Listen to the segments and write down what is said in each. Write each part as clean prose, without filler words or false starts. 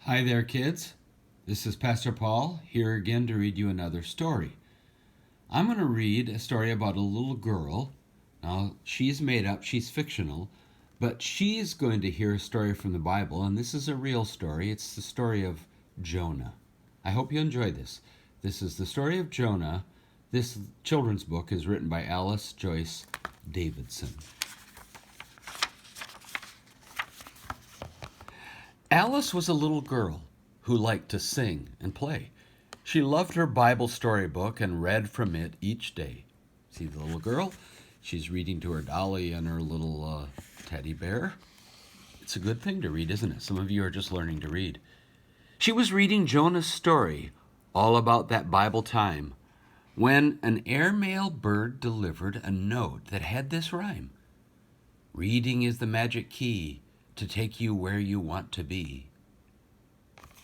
Hi there, kids. This is Pastor Paul, here again to read you another story. I'm going to read a story about a little girl. Now, she's made up, she's fictional, but she's going to hear a story from the Bible, and this is a real story. It's the story of Jonah. I hope you enjoy this. This is the story of Jonah. This children's book is written by Alice Joyce Davidson. Alice was a little girl who liked to sing and play. She loved her Bible storybook and read from it each day. See the little girl? She's reading to her dolly and her little teddy bear. It's a good thing to read, isn't it? Some of you are just learning to read. She was reading Jonah's story, all about that Bible time, when an airmail bird delivered a note that had this rhyme: "Reading is the magic key to take you where you want to be."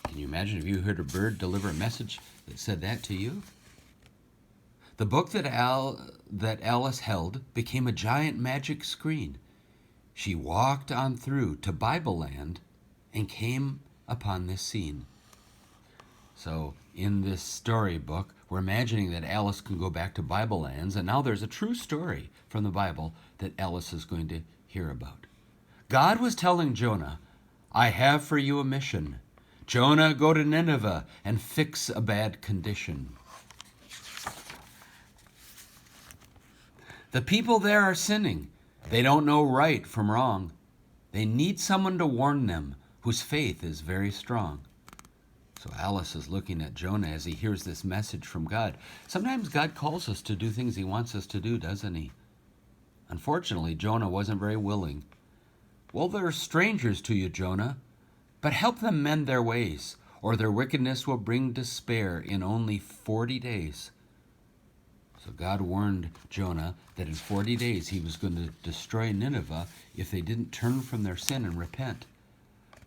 Can you imagine if you heard a bird deliver a message that said that to you? The book that Alice held became a giant magic screen. She walked on through to Bible land and came upon this scene. So in this storybook, we're imagining that Alice can go back to Bible lands, and now there's a true story from the Bible that Alice is going to hear about. God was telling Jonah, "I have for you a mission. Jonah, go to Nineveh and fix a bad condition. The people there are sinning. They don't know right from wrong. They need someone to warn them whose faith is very strong." So Alice is looking at Jonah as he hears this message from God. Sometimes God calls us to do things he wants us to do, doesn't he? Unfortunately, Jonah wasn't very willing. "Well, they're strangers to you, Jonah, but help them mend their ways, or their wickedness will bring despair in only 40 days. So God warned Jonah that in 40 days he was going to destroy Nineveh if they didn't turn from their sin and repent.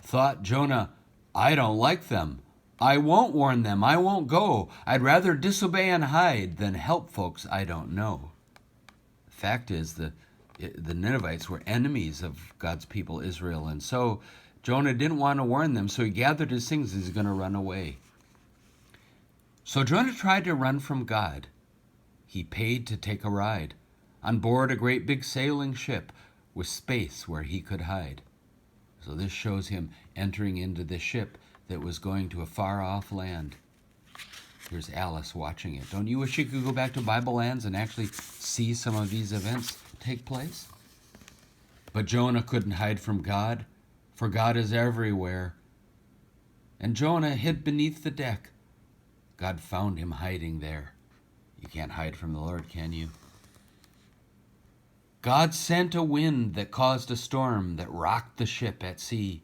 Thought Jonah, "I don't like them. I won't warn them. I won't go. I'd rather disobey and hide than help folks I don't know." The fact is, the Ninevites were enemies of God's people, Israel, and so Jonah didn't want to warn them, so he gathered his things as he's going to run away. So Jonah tried to run from God. He paid to take a ride on board a great big sailing ship with space where he could hide. So this shows him entering into this ship that was going to a far-off land. Here's Alice watching it. Don't you wish you could go back to Bible lands and actually see some of these events take place? But Jonah couldn't hide from God, for God is everywhere. And Jonah hid beneath the deck. God found him hiding there. You can't hide from the Lord, can you? God sent a wind that caused a storm that rocked the ship at sea.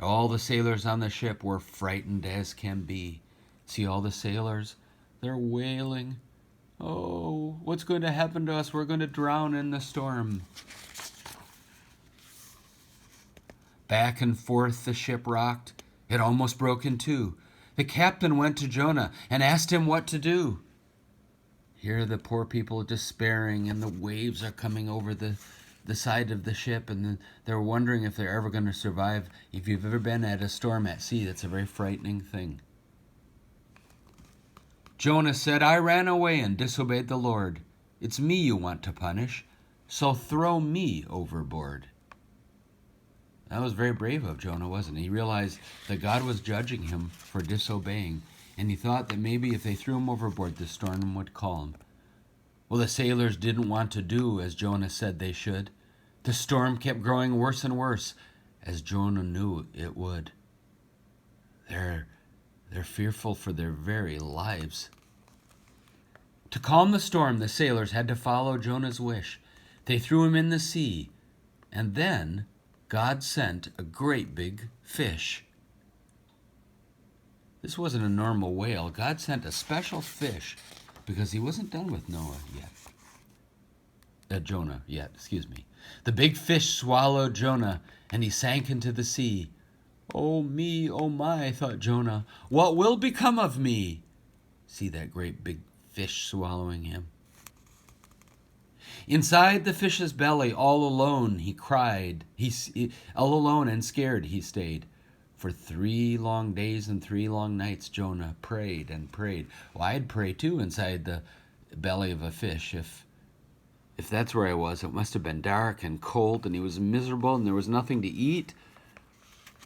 All the sailors on the ship were frightened as can be. See all the sailors? They're wailing. "Oh, what's going to happen to us? We're going to drown in the storm." Back and forth the ship rocked. It almost broke in two. The captain went to Jonah and asked him what to do. Here the poor people are despairing, and the waves are coming over the side of the ship, and they're wondering if they're ever going to survive. If you've ever been at a storm at sea, that's a very frightening thing. Jonah said, "I ran away and disobeyed the Lord. It's me you want to punish, so throw me overboard." That was very brave of Jonah, wasn't it? He realized that God was judging him for disobeying, and he thought that maybe if they threw him overboard, the storm would calm. Well, the sailors didn't want to do as Jonah said they should. The storm kept growing worse and worse, as Jonah knew it would. They're fearful for their very lives. To calm the storm, the sailors had to follow Jonah's wish. They threw him in the sea, and then God sent a great big fish. This wasn't a normal whale. God sent a special fish because he wasn't done with Jonah yet. The big fish swallowed Jonah, and he sank into the sea. "Oh me, oh my," thought Jonah, "what will become of me?" See that great big fish swallowing him. Inside the fish's belly, all alone, he cried. All alone and scared he stayed. For 3 long days and 3 long nights, Jonah prayed and prayed. Well, I'd pray too inside the belly of a fish. If that's where I was, it must have been dark and cold, and he was miserable, and there was nothing to eat.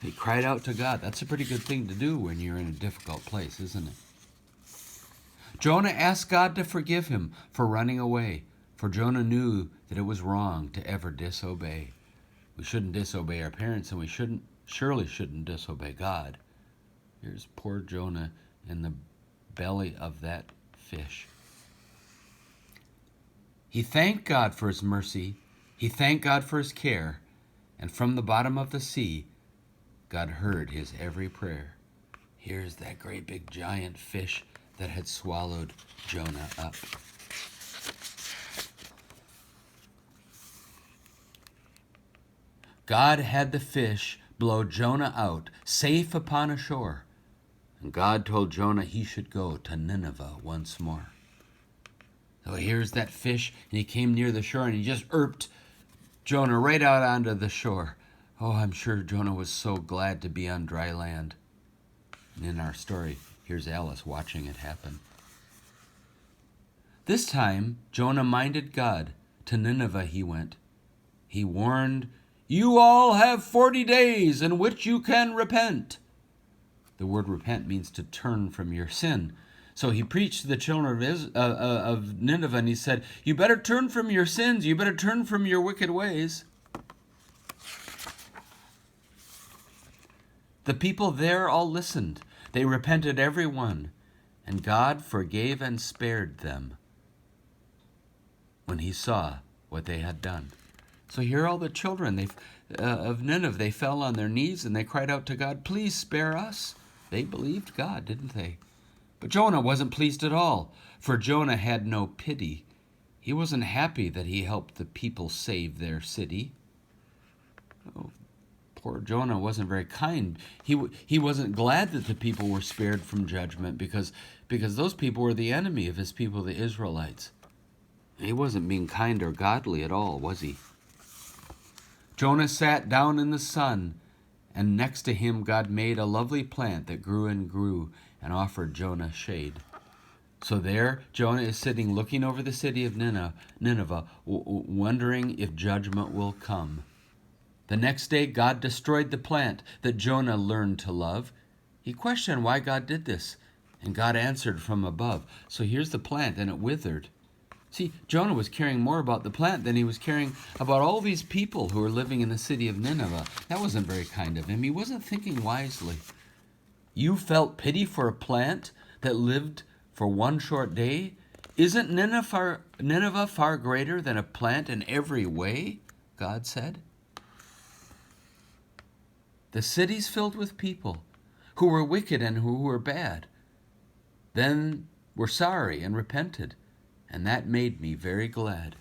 He cried out to God. That's a pretty good thing to do when you're in a difficult place, isn't it? Jonah asked God to forgive him for running away, for Jonah knew that it was wrong to ever disobey. We shouldn't disobey our parents, and we surely shouldn't disobey God. Here's poor Jonah in the belly of that fish. He thanked God for his mercy. He thanked God for his care. And from the bottom of the sea, God heard his every prayer. Here's that great big giant fish that had swallowed Jonah up. God had the fish blow Jonah out, safe upon a shore. And God told Jonah he should go to Nineveh once more. So here's that fish, and he came near the shore, and he just erped Jonah right out onto the shore. Oh, I'm sure Jonah was so glad to be on dry land. And in our story, here's Alice watching it happen. This time, Jonah minded God. To Nineveh he went. He warned, "You all have 40 days in which you can repent." The word repent means to turn from your sin. So he preached to the children of Nineveh, and he said, you better turn from your sins. You better turn from your wicked ways. The people there all listened. They repented every one, and God forgave and spared them when he saw what they had done. So here all the children of Nineveh, they fell on their knees and they cried out to God, "Please spare us." They believed God, didn't they? But Jonah wasn't pleased at all, for Jonah had no pity. He wasn't happy that he helped the people save their city. Oh, poor Jonah wasn't very kind. He wasn't glad that the people were spared from judgment because those people were the enemy of his people, the Israelites. He wasn't being kind or godly at all, was he? Jonah sat down in the sun, and next to him God made a lovely plant that grew and grew and offered Jonah shade. So there Jonah is sitting looking over the city of Nineveh, wondering if judgment will come. The next day God destroyed the plant that Jonah learned to love. He questioned why God did this, and God answered from above. So here's the plant, and it withered. See, Jonah was caring more about the plant than he was caring about all these people who were living in the city of Nineveh. That wasn't very kind of him. He wasn't thinking wisely. You felt pity for a plant that lived for one short day? Isn't Nineveh far greater than a plant in every way? God said. The city's filled with people who were wicked and who were bad, then were sorry and repented, and that made me very glad.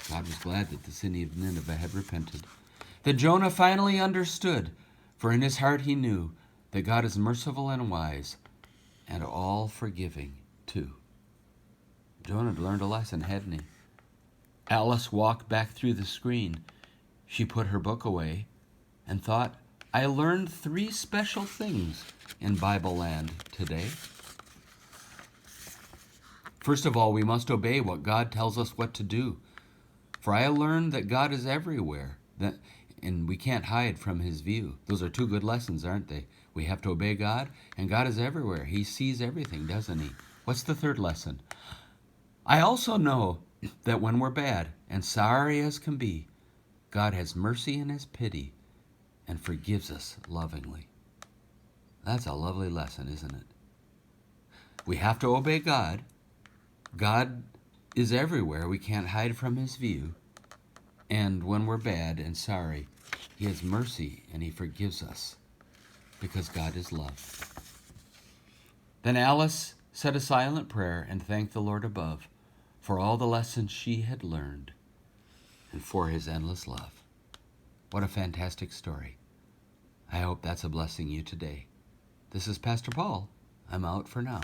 God was glad that the city of Nineveh had repented. Then Jonah finally understood, for in his heart he knew that God is merciful and wise, and all forgiving too. Jonah had learned a lesson, hadn't he? Alice walked back through the screen. She put her book away and thought, I learned 3 special things in Bible land today. First of all, we must obey what God tells us what to do. For I learned that God is everywhere, and we can't hide from his view. Those are 2 good lessons, aren't they? We have to obey God, and God is everywhere. He sees everything, doesn't he? What's the 3rd lesson? I also know that when we're bad and sorry as can be, God has mercy and has pity and forgives us lovingly. That's a lovely lesson, isn't it? We have to obey God. God is everywhere. We can't hide from his view. And when we're bad and sorry, he has mercy and he forgives us because God is love. Then Alice said a silent prayer and thanked the Lord above for all the lessons she had learned and for his endless love. What a fantastic story. I hope that's a blessing you today. This is Pastor Paul. I'm out for now.